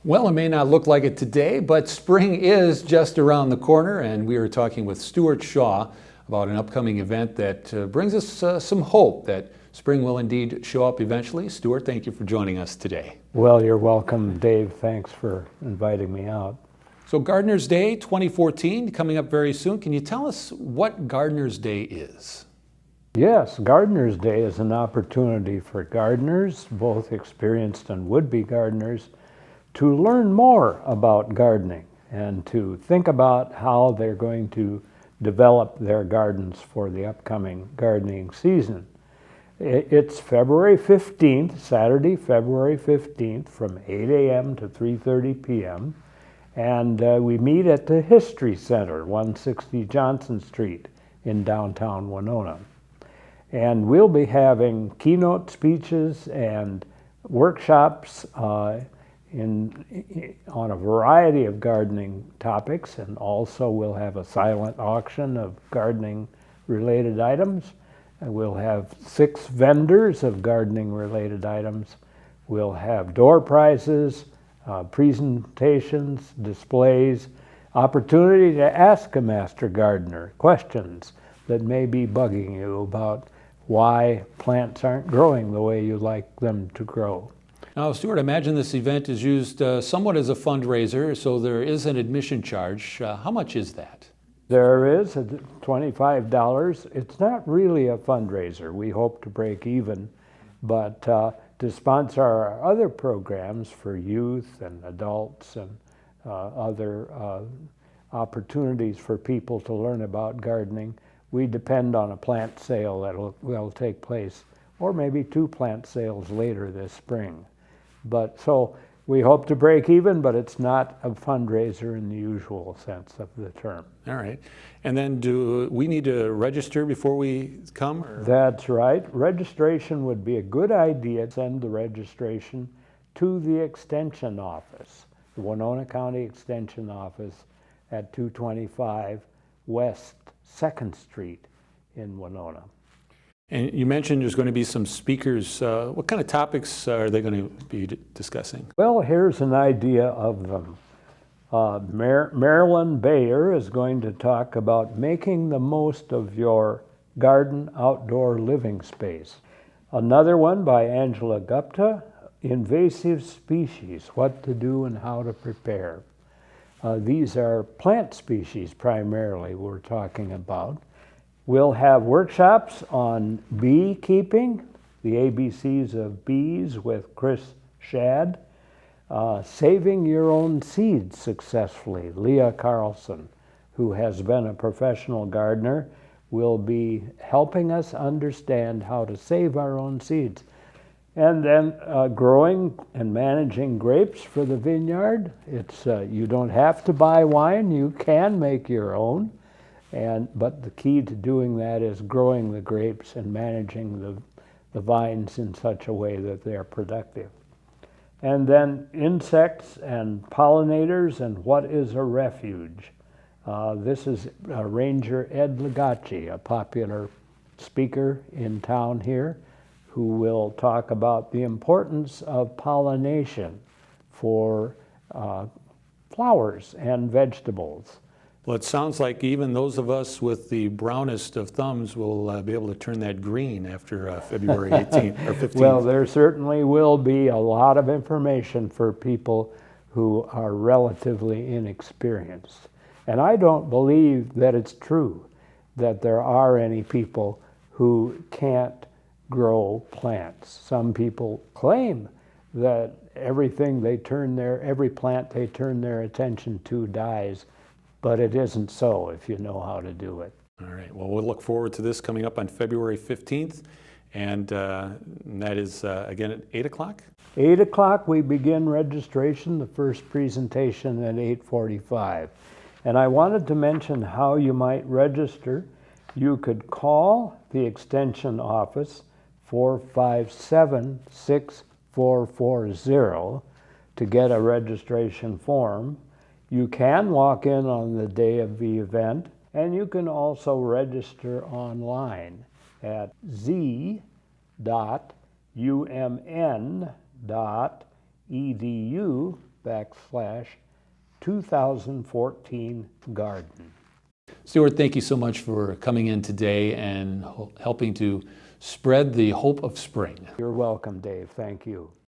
Well, it may not look like it today, but spring is just around the corner, and we are talking with Stuart Shaw about an upcoming event that brings us some hope that spring will indeed show up eventually. Stuart, thank you for joining us today. Well, you're welcome, Dave. Thanks for inviting me out. So Gardener's Day 2014 coming up very soon. Can you tell us what Gardener's Day is? Yes, Gardener's Day is an opportunity for gardeners, both experienced and would-be gardeners, to learn more about gardening and to think about how they're going to develop their gardens for the upcoming gardening season. It's February 15th, Saturday, February 15th, from 8 a.m. to 3:30 p.m. And we meet at the History Center, 160 Johnson Street in downtown Winona. And we'll be having keynote speeches and workshops on a variety of gardening topics, and also we'll have a silent auction of gardening related items. And we'll have 6 vendors of gardening related items. We'll have door prizes, presentations, displays, opportunity to ask a master gardener questions that may be bugging you about why plants aren't growing the way you'd like them to grow. Now, Stuart, I imagine this event is used somewhat as a fundraiser, so there is an admission charge. How much is that? There is $25. It's not really a fundraiser. We hope to break even, but to sponsor our other programs for youth and adults and other opportunities for people to learn about gardening, we depend on a plant sale that will take place, or maybe 2 plant sales later this spring. But so we hope to break even, but it's not a fundraiser in the usual sense of the term. All right. And then do we need to register before we come? Or? That's right. Registration would be a good idea. Send the registration to the Extension Office, the Winona County Extension Office at 225 West 2nd Street in Winona. And you mentioned there's going to be some speakers. What kind of topics are they going to be discussing? Well, here's an idea of them. Marilyn Bayer is going to talk about making the most of your garden outdoor living space. Another one by Angela Gupta, invasive species, what to do and how to prepare. These are plant species primarily we're talking about. We'll have workshops on beekeeping, the ABCs of bees with Chris Shad, saving your own seeds successfully. Leah Carlson, who has been a professional gardener, will be helping us understand how to save our own seeds. And then growing and managing grapes for the vineyard. It's you don't have to buy wine, you can make your own. But the key to doing that is growing the grapes and managing the vines in such a way that they're productive. And then insects and pollinators and what is a refuge. This is Ranger Ed Lagace, a popular speaker in town here, who will talk about the importance of pollination for flowers and vegetables. Well, it sounds like even those of us with the brownest of thumbs will be able to turn that green after February 18th or 15th. Well, there certainly will be a lot of information for people who are relatively inexperienced. And I don't believe that it's true that there are any people who can't grow plants. Some people claim that every plant they turn their attention to dies. But it isn't so if you know how to do it. All right. Well, we'll look forward to this coming up on February 15th. And that is, again, at 8 o'clock? 8 o'clock we begin registration, the first presentation at 8:45. And I wanted to mention how you might register. You could call the Extension Office 457-6440 to get a registration form. You can walk in on the day of the event, and you can also register online at z.umn.edu /2014 garden. Stuart, thank you so much for coming in today and helping to spread the hope of spring. You're welcome, Dave. Thank you.